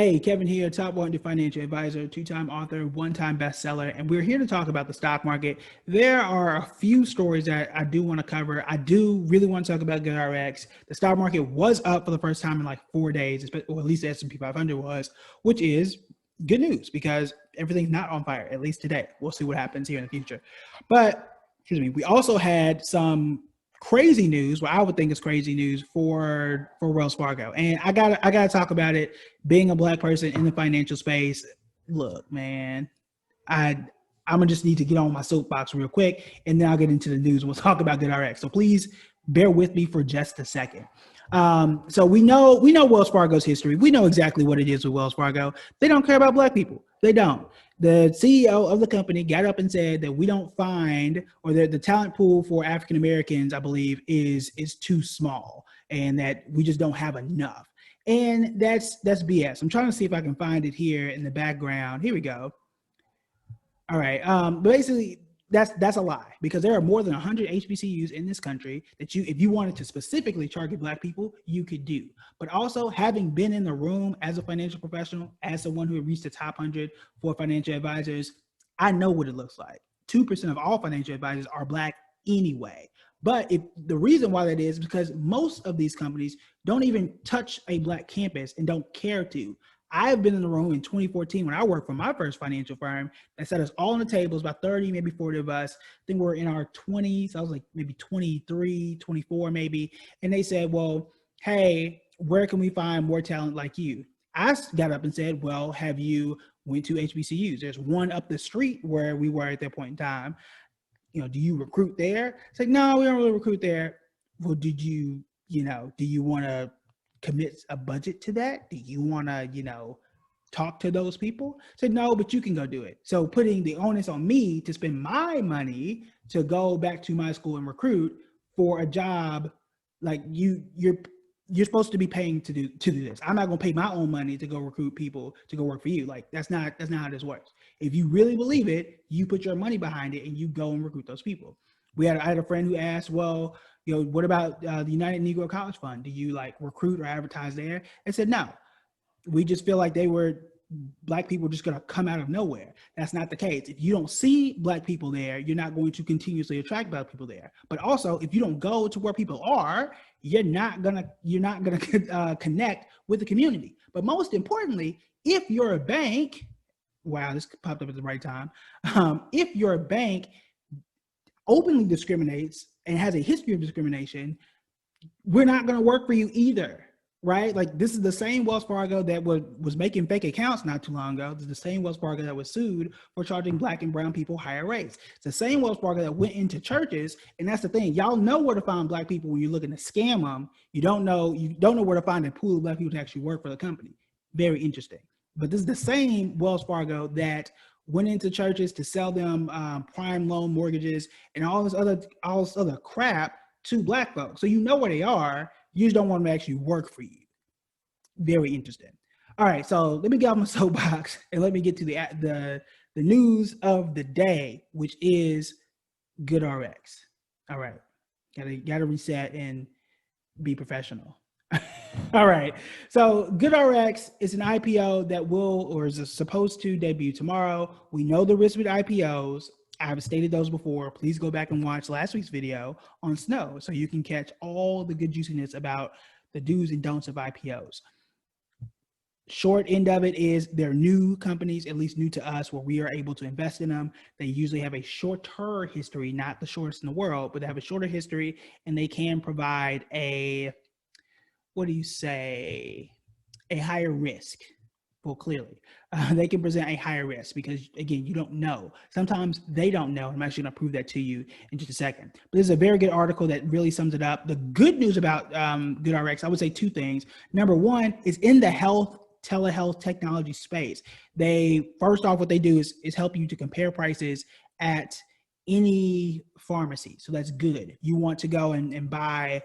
Hey, Kevin here, top 100 financial advisor, two-time author, one-time bestseller, and we're here to talk about the stock market. There are a few stories that I do want to cover. I do really want to talk about GoodRx. The stock market was up for the first time in like 4 days, or at least the S&P 500 was, which is good news because everything's not on fire, at least today. We'll see what happens here in the future. But, excuse me, we also had some crazy news, what I would think is crazy news for Wells Fargo. And I gotta talk about it. Being a Black person in the financial space, look, man, I'm gonna just need to get on my soapbox real quick, and then I'll get into the news. We'll talk about GoodRx. So please bear with me for just a second. So we know Wells Fargo's history. We know exactly what it is with Wells Fargo. They don't care about Black people. They don't. The CEO of the company got up and said that we don't find, or the talent pool for African Americans, I believe, is too small, and that we just don't have enough. And that's BS. I'm trying to see if I can find it here in the background. Here we go. All right. Basically, that's a lie, because there are more than 100 HBCUs in this country that if you wanted to specifically target Black people, you could do. But also, having been in the room as a financial professional, as someone who reached the top 100 for financial advisors, I know what it looks like. 2% of all financial advisors are Black anyway. But the reason why that is because most of these companies don't even touch a Black campus and don't care to. I've been in the room in 2014 when I worked for my first financial firm that set us all on the tables, about 30, maybe 40 of us. I think we're in our 20s. I was like maybe 23, 24 maybe. And they said, well, hey, where can we find more talent like you? I got up and said, well, have you went to HBCUs? There's one up the street where we were at that point in time. Do you recruit there? It's like, no, we don't really recruit there. Well, do you want to commit a budget to that? Do you want to, talk to those people? Said, no, but you can go do it. So putting the onus on me to spend my money to go back to my school and recruit for a job, like you're supposed to be paying to do this. I'm not going to pay my own money to go recruit people to go work for you. Like that's not how this works. If you really believe it, you put your money behind it and you go and recruit those people. I had a friend who asked, well, what about the United Negro College Fund? Do you recruit or advertise there? I said, no, we just feel like Black people just going to come out of nowhere. That's not the case. If you don't see Black people there, you're not going to continuously attract Black people there. But also, if you don't go to where people are, you're not gonna connect with the community. But most importantly, if you're a bank, wow, this popped up at the right time. If your bank openly discriminates and has a history of discrimination, we're not going to work for you either, right? Like this is the same Wells Fargo that was making fake accounts not too long ago. This is the same Wells Fargo that was sued for charging Black and brown people higher rates. It's the same Wells Fargo that went into churches, and that's the thing. Y'all know where to find Black people when you're looking to scam them. You don't know where to find a pool of Black people to actually work for the company. Very interesting. But this is the same Wells Fargo that went into churches to sell them prime loan mortgages and all this other crap to Black folks. So you know where they are. You just don't want them to actually work for you. Very interesting. All right, so let me get off my soapbox and let me get to the news of the day, which is GoodRx. All right, gotta reset and be professional. All right, so GoodRx is an IPO that is supposed to debut tomorrow. We know the risks with IPOs. I've stated those before. Please go back and watch last week's video on Snow so you can catch all the good juiciness about the do's and don'ts of IPOs. Short end of it is they're new companies, at least new to us, where we are able to invest in them. They usually have a shorter history, not the shortest in the world, but they have a shorter history, and they can provide a higher risk. Well, clearly, they can present a higher risk because, again, you don't know. Sometimes they don't know. I'm actually going to prove that to you in just a second. But this is a very good article that really sums it up. The good news about GoodRx, I would say two things. Number one is in the telehealth technology space. First off, what they do is help you to compare prices at any pharmacy. So that's good. You want to go and buy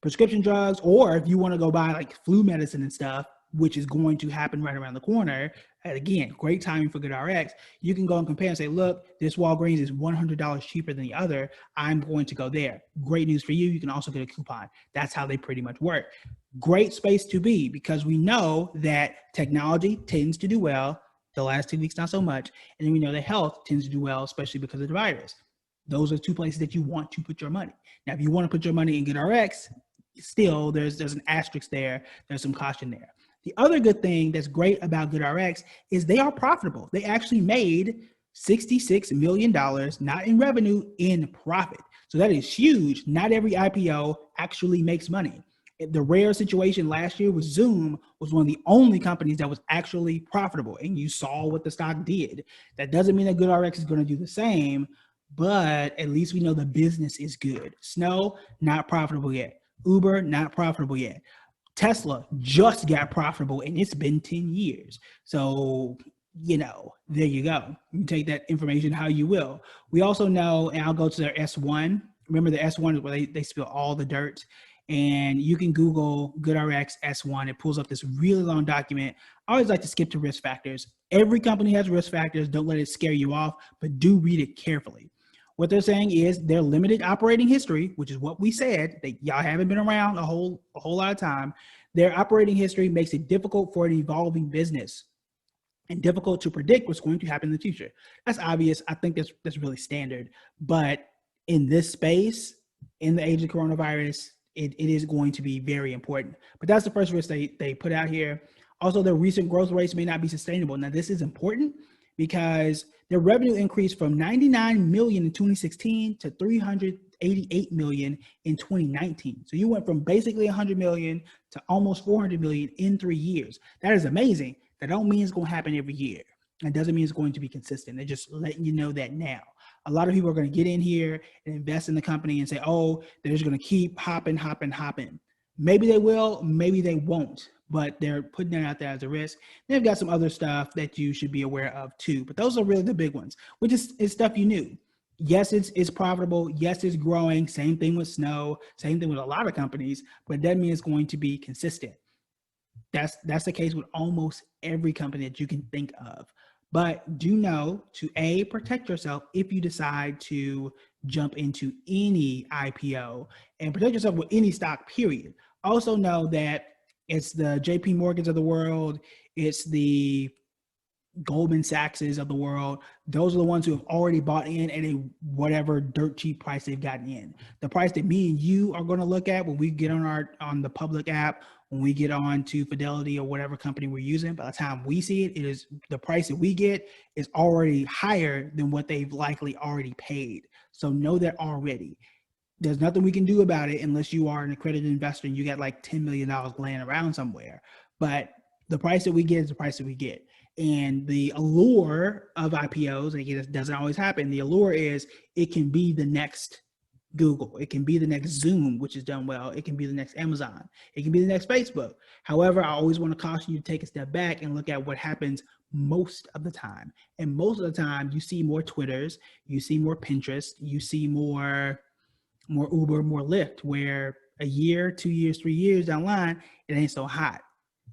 prescription drugs, or if you want to go buy like flu medicine and stuff, which is going to happen right around the corner. And again, great timing for GoodRx. You can go and compare and say, look, this Walgreens is $100 cheaper than the other. I'm going to go there. Great news for you. You can also get a coupon. That's how they pretty much work. Great space to be, because we know that technology tends to do well. The last 2 weeks, not so much. And then we know that health tends to do well, especially because of the virus. Those are two places that you want to put your money. Now, if you want to put your money in GoodRx, still there's an asterisk there. There's some caution there. The other good thing that's great about GoodRx is they are profitable. They actually made $66 million, not in revenue, in profit. So that is huge. Not every IPO actually makes money. The rare situation last year with Zoom was one of the only companies that was actually profitable, and you saw what the stock did. That doesn't mean that GoodRx is going to do the same, but at least we know the business is good. Snow, not profitable yet. Uber, not profitable yet. Tesla just got profitable, and it's been 10 years. So, there you go. You take that information how you will. We also know, and I'll go to their S1. Remember, the S1 is where they spill all the dirt. And you can Google GoodRx S1. It pulls up this really long document. I always like to skip to risk factors. Every company has risk factors. Don't let it scare you off, but do read it carefully. What they're saying is their limited operating history, which is what we said, that y'all haven't been around a whole lot of time. Their operating history makes it difficult for an evolving business and difficult to predict what's going to happen in the future. That's obvious. I think that's really standard. But in this space, in the age of coronavirus, it is going to be very important. But that's the first risk they put out here. Also, their recent growth rates may not be sustainable. Now, this is important because their revenue increased from 99 million in 2016 to 388 million in 2019. So you went from basically 100 million to almost 400 million in 3 years. That is amazing. That don't mean it's going to happen every year. It doesn't mean it's going to be consistent. They're just letting you know that now. A lot of people are going to get in here and invest in the company and say, oh, they're just going to keep hopping. Maybe they will, maybe they won't, but they're putting that out there as a risk. They've got some other stuff that you should be aware of too, but those are really the big ones, which is stuff you knew. Yes, it's profitable. Yes, it's growing. Same thing with Snow. Same thing with a lot of companies, but it doesn't mean it's going to be consistent. That's the case with almost every company that you can think of. But do know to protect yourself if you decide to jump into any IPO, and protect yourself with any stock, period. Also know that it's the JP Morgans of the world. It's the Goldman Sachs's of the world. Those are the ones who have already bought in at a whatever dirt cheap price they've gotten in. The price that me and you are going to look at when we get on the public app, when we get on to Fidelity or whatever company we're using, by the time we see it, it is the price that we get is already higher than what they've likely already paid. So know that already. There's nothing we can do about it unless you are an accredited investor and you got like $10 million laying around somewhere. But the price that we get is the price that we get. And the allure of IPOs, and again, this doesn't always happen, the allure is it can be the next Google. It can be the next Zoom, which is done well. It can be the next Amazon. It can be the next Facebook. However, I always want to caution you to take a step back and look at what happens most of the time. And most of the time, you see more Twitters, you see more Pinterest, you see more Uber, more Lyft, where a year, 2 years, 3 years down the line, it ain't so hot.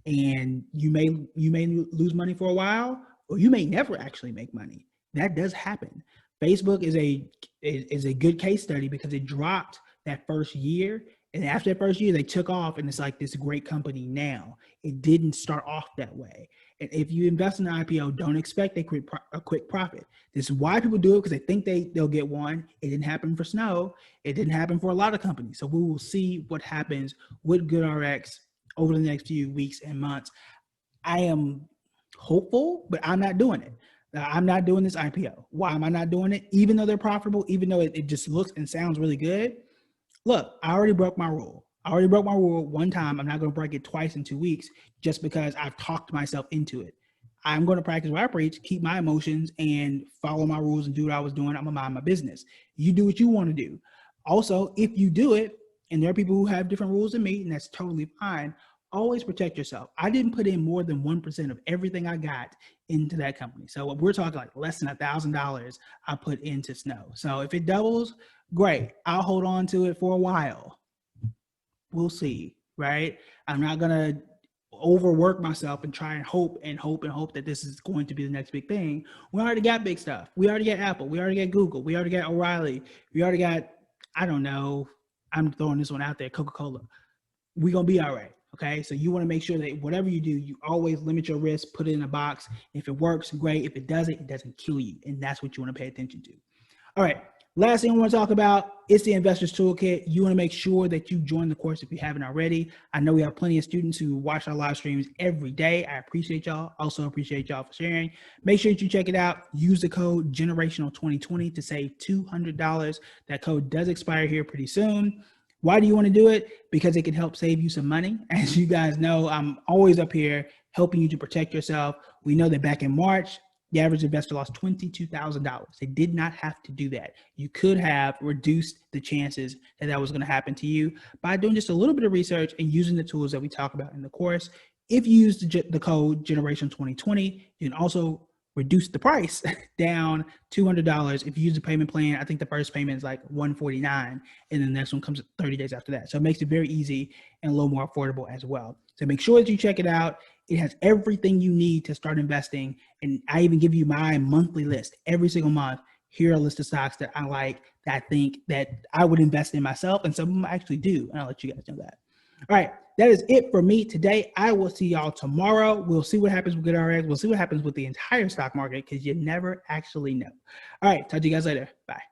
And you may lose money for a while, or you may never actually make money. That does happen. Facebook is a good case study because it dropped that first year, and after that first year, they took off, and it's like this great company now. It didn't start off that way. And if you invest in an IPO, don't expect a quick profit. This is why people do it, because they think they'll get one. It didn't happen for Snow. It didn't happen for a lot of companies. So we will see what happens with GoodRx over the next few weeks and months. I am hopeful, but I'm not doing it. I'm not doing this IPO. Why am I not doing it? Even though they're profitable, even though it just looks and sounds really good. Look, I already broke my rule. One time. I'm not going to break it twice in 2 weeks just because I've talked myself into it. I'm going to practice what I preach, keep my emotions, and follow my rules and do what I was doing. I'm going to mind my business. You do what you want to do. Also, if you do it, and there are people who have different rules than me, and that's totally fine, always protect yourself. I didn't put in more than 1% of everything I got into that company. So we're talking like less than $1,000 I put into Snow. So if it doubles, great. I'll hold on to it for a while. We'll see, right? I'm not going to overwork myself and try and hope that this is going to be the next big thing. We already got big stuff. We already got Apple. We already got Google. We already got O'Reilly. We already got, I don't know, I'm throwing this one out there, Coca-Cola. We're going to be all right. Okay. So you want to make sure that whatever you do, you always limit your risk, put it in a box. If it works, great. If it doesn't kill you. And that's what you want to pay attention to. All right. Last thing I want to talk about is the Investors Toolkit. You want to make sure that you join the course if you haven't already. I know we have plenty of students who watch our live streams every day. I appreciate y'all. Also appreciate y'all for sharing. Make sure that you check it out. Use the code Generational2020 to save $200. That code does expire here pretty soon. Why do you want to do it? Because it can help save you some money. As you guys know, I'm always up here helping you to protect yourself. We know that back in March, the average investor lost $22,000. They did not have to do that. You could have reduced the chances that was going to happen to you by doing just a little bit of research and using the tools that we talk about in the course. If you use the code Generation 2020, you can also reduce the price down $200. If you use the payment plan, I think the first payment is like $149, and then the next one comes 30 days after that. So it makes it very easy and a little more affordable as well. So make sure that you check it out. It has everything you need to start investing. And I even give you my monthly list every single month. Here are a list of stocks that I like, that I think that I would invest in myself. And some of them I actually do. And I'll let you guys know that. All right. That is it for me today. I will see y'all tomorrow. We'll see what happens with GoodRx. We'll see what happens with the entire stock market, because you never actually know. All right. Talk to you guys later. Bye.